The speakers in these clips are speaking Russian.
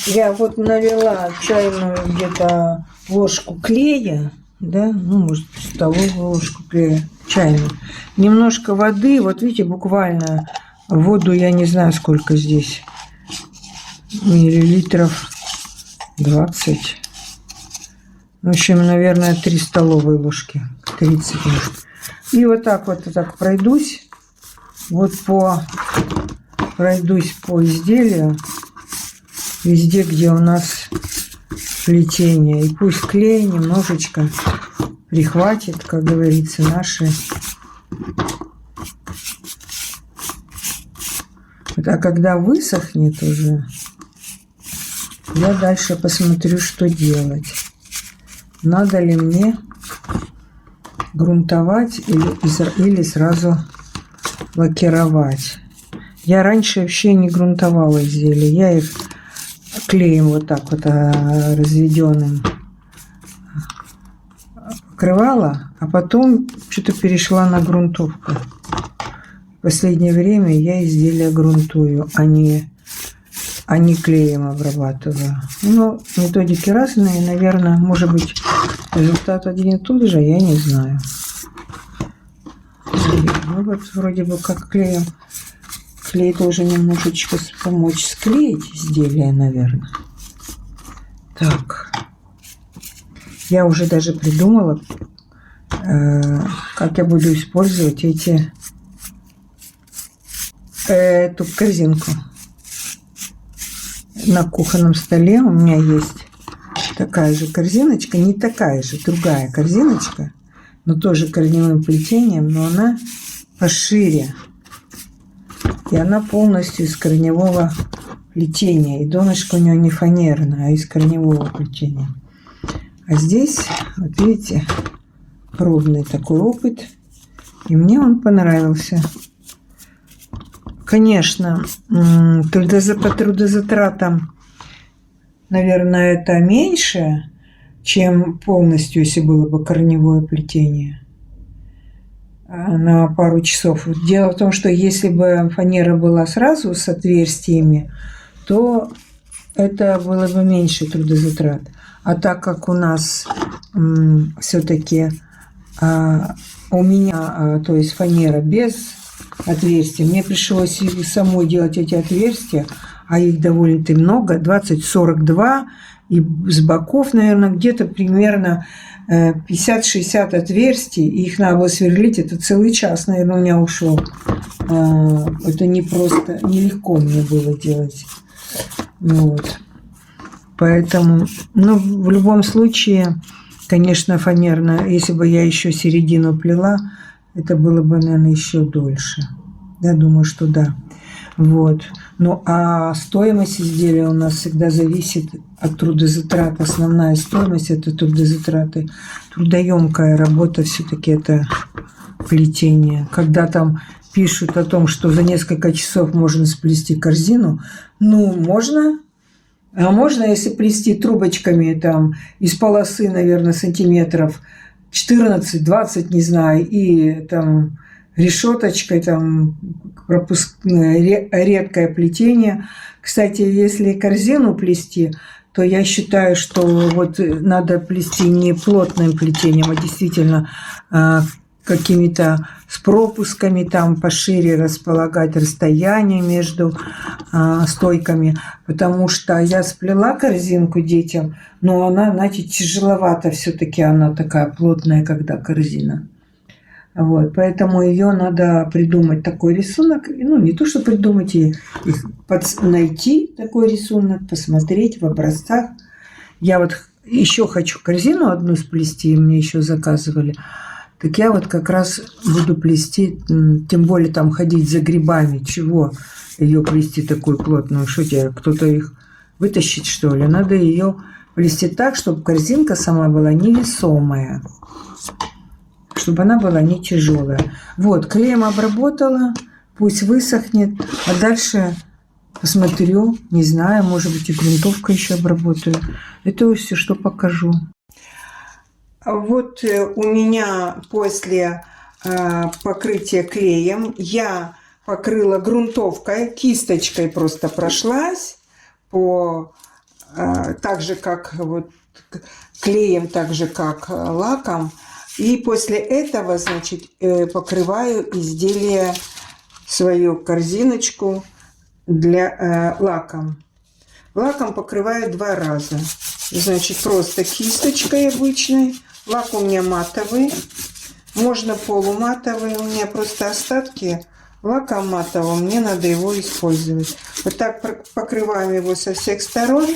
Я вот налила чайную где-то ложку клея, да, ну, может, столовую ложку клея, чайную. Немножко воды, вот видите, буквально воду, я не знаю, сколько здесь, миллилитров 20. В общем, наверное, 3 столовые ложки, 30 может. И вот так пройдусь, пройдусь по изделию, везде, где у нас плетение. И пусть клей немножечко прихватит, как говорится, наши. А когда высохнет уже, я дальше посмотрю, что делать. Надо ли мне грунтовать или сразу лакировать. Я раньше вообще не грунтовала изделия. Я их клеем вот так вот разведенным покрывала, а потом что-то перешла на грунтовку. В последнее время я изделия грунтую, а не клеем обрабатываю. Ну, методики разные, наверное, может быть, результат один и тот же, я не знаю. Ну вот вроде бы как клеем. Клей должен немножечко помочь склеить изделие, наверное. Так. Я уже даже придумала, как я буду использовать эту корзинку. На кухонном столе у меня есть такая же корзиночка, не такая же, другая корзиночка, но тоже корневым плетением, но она пошире. И она полностью из корневого плетения. И донышко у нее не фанерное, а из корневого плетения. А здесь, вот видите, пробный такой опыт. И мне он понравился. Конечно, по трудозатратам, наверное, это меньше, чем полностью, если было бы корневое плетение на пару часов. Дело в том, что если бы фанера была сразу с отверстиями, то это было бы меньше трудозатрат. А так как у нас все-таки у меня, то есть фанера без отверстий, мне пришлось самой делать эти отверстия, а их довольно-таки много, 20-42, и с боков, наверное, где-то примерно 50-60 отверстий, и их надо было сверлить, это целый час, наверное, у меня ушел. Это не просто, нелегко мне было делать. Вот. Поэтому, ну, в любом случае, конечно, фанерно, если бы я еще середину плела, это было бы, наверное, еще дольше. Я думаю, что да. Вот. Ну, а стоимость изделия у нас всегда зависит от трудозатрат. Основная стоимость – это трудозатраты. Трудоемкая работа все-таки это плетение. Когда там пишут о том, что за несколько часов можно сплести корзину, ну, можно. А можно, если плести трубочками там из полосы, наверное, сантиметров 14-20, не знаю, и там решеточкой, там редкое плетение. Кстати, если корзину плести, то я считаю, что вот надо плести не плотным плетением, а действительно какими-то с пропусками, там пошире располагать расстояние между стойками, потому что я сплела корзинку детям, но она, знаете, тяжеловата все-таки, она такая плотная, когда корзина. Вот, поэтому ее надо придумать такой рисунок, ну не то, что придумать, найти такой рисунок, посмотреть в образцах. Я вот еще хочу корзину одну сплести, мне еще заказывали. Так я вот как раз буду плести, тем более там ходить за грибами, чего ее плести такую плотную, что тебе, кто-то их вытащит, что ли? Надо ее плести так, чтобы корзинка сама была невесомая, чтобы она была не тяжелая. Вот, клеем обработала, пусть высохнет, а дальше посмотрю, не знаю, может быть и грунтовкой еще обработаю. Это все, что покажу. Вот у меня после покрытия клеем я покрыла грунтовкой, кисточкой просто прошлась по так же, как вот клеем, так же, как лаком. И после этого, значит, покрываю изделие, свою корзиночку для лаком. Лаком покрываю 2 раза. Значит, просто кисточкой обычной. Лак у меня матовый. Можно полуматовый. У меня просто остатки лака матового. Мне надо его использовать. Вот так покрываем его со всех сторон.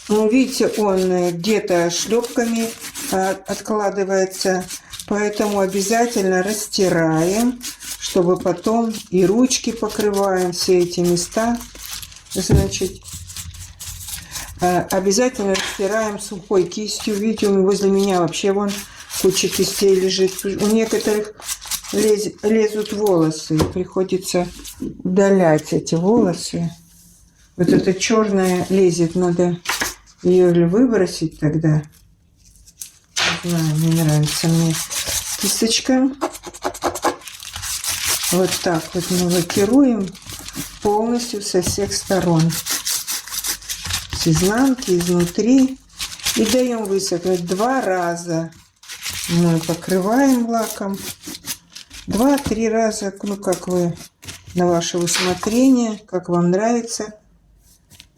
Ну, видите, он где-то шлепками откладывается. Поэтому обязательно растираем, чтобы потом и ручки покрываем, все эти места. Значит, обязательно растираем сухой кистью. Видите, возле меня вообще вон куча кистей лежит. У некоторых лезут волосы. Приходится удалять эти волосы. Вот эта черная лезет. Надо ее или выбросить тогда. Не знаю, не нравится мне кисточка. Вот так вот мы лакируем полностью со всех сторон. С изнанки, изнутри. И даем высохнуть 2 раза. Мы покрываем лаком. 2-3 раза, ну как вы, на ваше усмотрение, как вам нравится.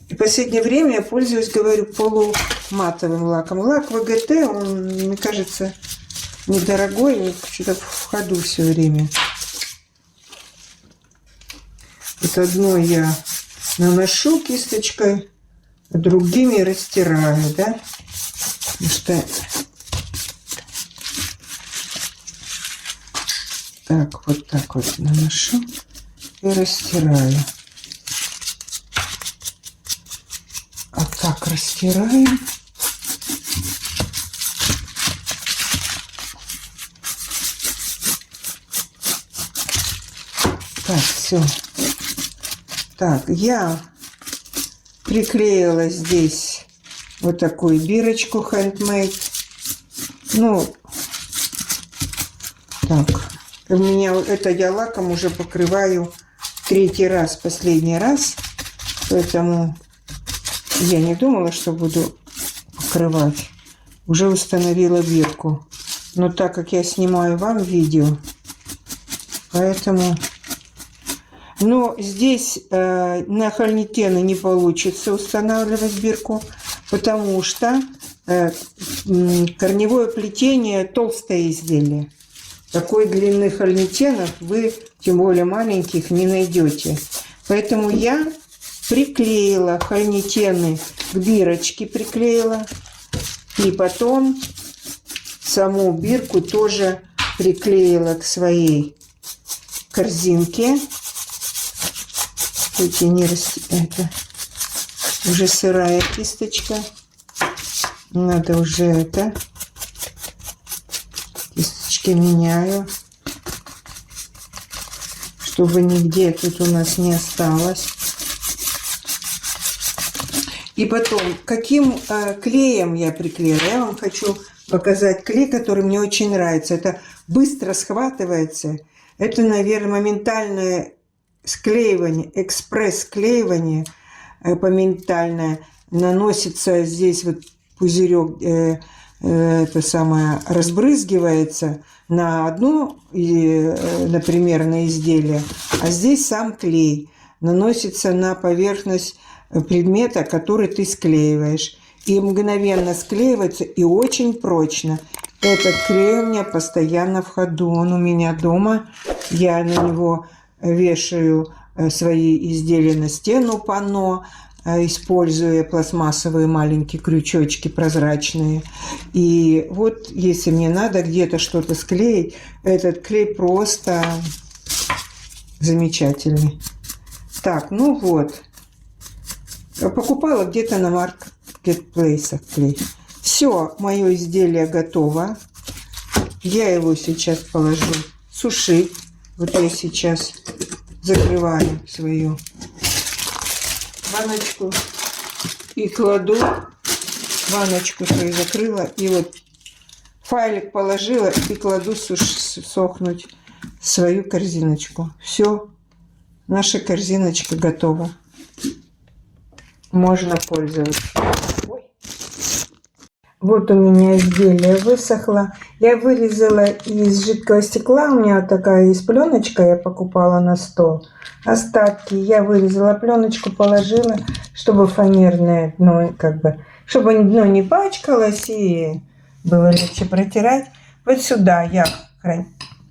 И в последнее время я пользуюсь, говорю, полуматовым лаком. Лак ВГТ, он, мне кажется, недорогой, что-то в ходу все время. Вот одной я наношу кисточкой, а другими растираю, да? Потому что так вот наношу и растираю. А так растираем. Так, все. Так, я приклеила здесь вот такую бирочку handmade. Ну, так, у меня это я лаком уже покрываю 3-й раз, последний раз. Поэтому я не думала, что буду покрывать. Уже установила бирку. Но так как я снимаю вам видео, поэтому... Но здесь на Хольнитене не получится устанавливать бирку, потому что корневое плетение толстое изделие. Такой длины хольнитенов вы, тем более маленьких, не найдете. Поэтому я приклеила хольнитены к бирочке, приклеила. И потом саму бирку тоже приклеила к своей корзинке. Эти не это уже сырая кисточка. Надо уже это. Кисточки меняю, чтобы нигде тут у нас не осталось. И потом, каким клеем я приклеила? Я вам хочу показать клей, который мне очень нравится. Это быстро схватывается. Это, наверное, моментальное склеивание, экспресс-склеивание моментальное. Наносится здесь вот пузырек, это самое, разбрызгивается на одно, например, на изделие. А здесь сам клей наносится на поверхность предмета, который ты склеиваешь. И мгновенно склеивается, и очень прочно. Этот клей у меня постоянно в ходу. Он у меня дома. Я на него вешаю свои изделия на стену панно, используя пластмассовые маленькие крючочки прозрачные. И вот если мне надо где-то что-то склеить, этот клей просто замечательный. Так, ну вот. Покупала где-то на маркетплейсах клей. Все, мое изделие готово. Я его сейчас положу сушить. Вот я сейчас закрываю свою баночку и кладу, баночку свою закрыла, и вот файлик положила и кладу сохнуть свою корзиночку. Все, наша корзиночка готова. можно пользоваться. Ой. Вот у меня изделие высохло. Я вырезала из жидкого стекла. У меня такая есть пленочка, я покупала на стол. Остатки я вырезала пленочку, положила, чтобы фанерное дно, чтобы дно не пачкалось и было легче протирать. Вот сюда я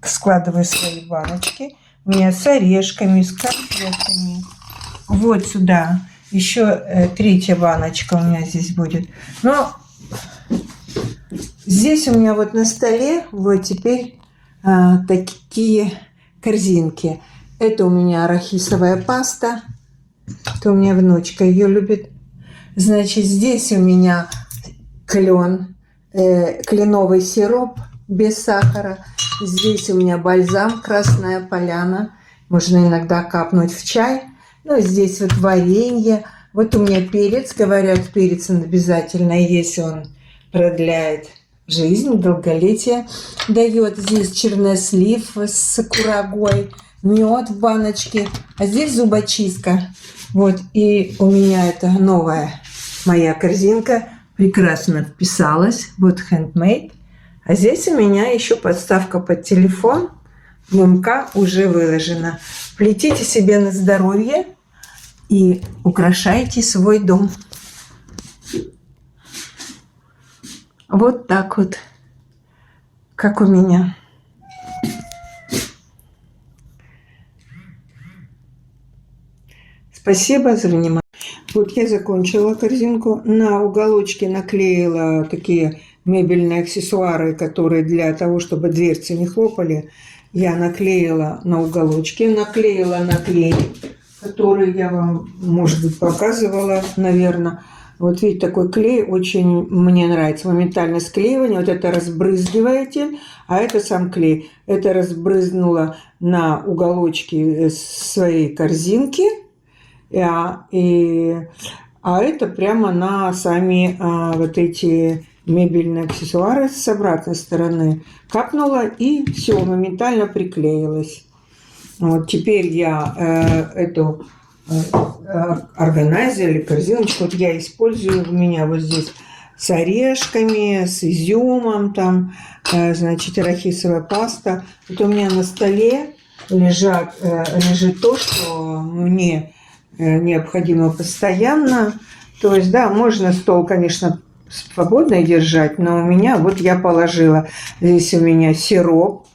складываю свои баночки. У меня с орешками, с конфетами. Вот сюда еще третья баночка у меня здесь будет. Но здесь у меня вот на столе вот теперь такие корзинки. Это у меня арахисовая паста. Это у меня внучка ее любит. Значит, здесь у меня клен, кленовый сироп без сахара. Здесь у меня бальзам «Красная поляна». Можно иногда капнуть в чай. Ну, здесь вот варенье. Вот у меня перец. Говорят, перец обязательно есть. Он продляет жизнь, долголетие дает. Здесь чернослив с курагой, мед в баночке. А здесь зубочистка. Вот. И у меня это новая моя корзинка. Прекрасно вписалась. Вот handmade. А здесь у меня еще подставка под телефон. В МК уже выложена. Плетите себе на здоровье и украшайте свой дом. Вот так вот, как у меня. Спасибо за внимание. Вот я закончила корзинку. На уголочке наклеила такие мебельные аксессуары, которые для того, чтобы дверцы не хлопали. Я наклеила на уголочке. Наклеила наклейки, которые я вам, может быть, показывала, наверное. Вот видите, такой клей очень мне нравится. Моментальное склеивание. Вот это разбрызгиваете, а это сам клей. Это разбрызнула на уголочки своей корзинки. А это прямо на сами вот эти мебельные аксессуары с обратной стороны. Капнула, и все, моментально приклеилось. Вот теперь я эту органайзер или корзиночку вот я использую. У меня вот здесь с орешками, с изюмом, там, значит, арахисовая паста. Вот у меня на столе лежит то, что мне необходимо постоянно. То есть, да, можно стол, конечно, свободно держать, но у меня, вот я положила, здесь у меня сироп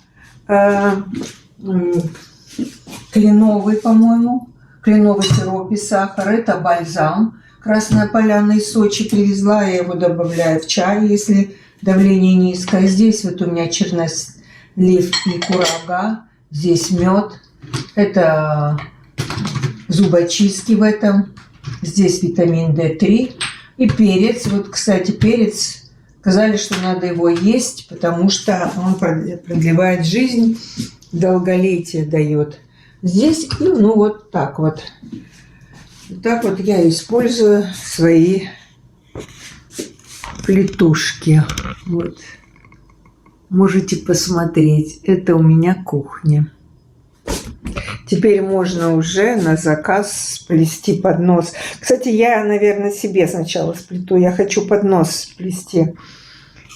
кленовый, по-моему, кленовый сироп и сахар. Это бальзам «Красная поляна» из Сочи привезла, я его добавляю в чай, если давление низкое. Здесь вот у меня чернослив и курага, здесь мед, это зубочистки в этом, здесь витамин D3 и перец. Вот, кстати, перец, сказали, что надо его есть, потому что он продлевает жизнь, долголетие дает. Здесь, ну, вот так вот. Вот так вот я использую свои плетушки. Вот. Можете посмотреть. Это у меня кухня. Теперь можно уже на заказ сплести поднос. Кстати, я, наверное, себе сначала сплету. Я хочу поднос сплести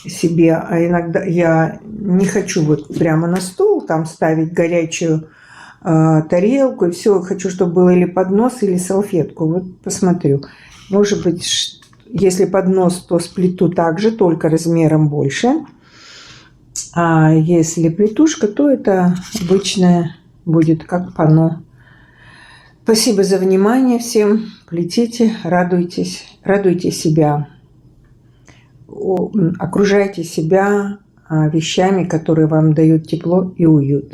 себе. А иногда я не хочу вот прямо на стол там ставить горячую тарелку. И все. Хочу, чтобы было или поднос, или салфетку. Вот посмотрю. Может быть, если поднос, то сплету также, только размером больше. А если плетушка, то это обычная будет как панно. Спасибо за внимание всем. Плетите, радуйтесь, радуйте себя. Окружайте себя вещами, которые вам дают тепло и уют.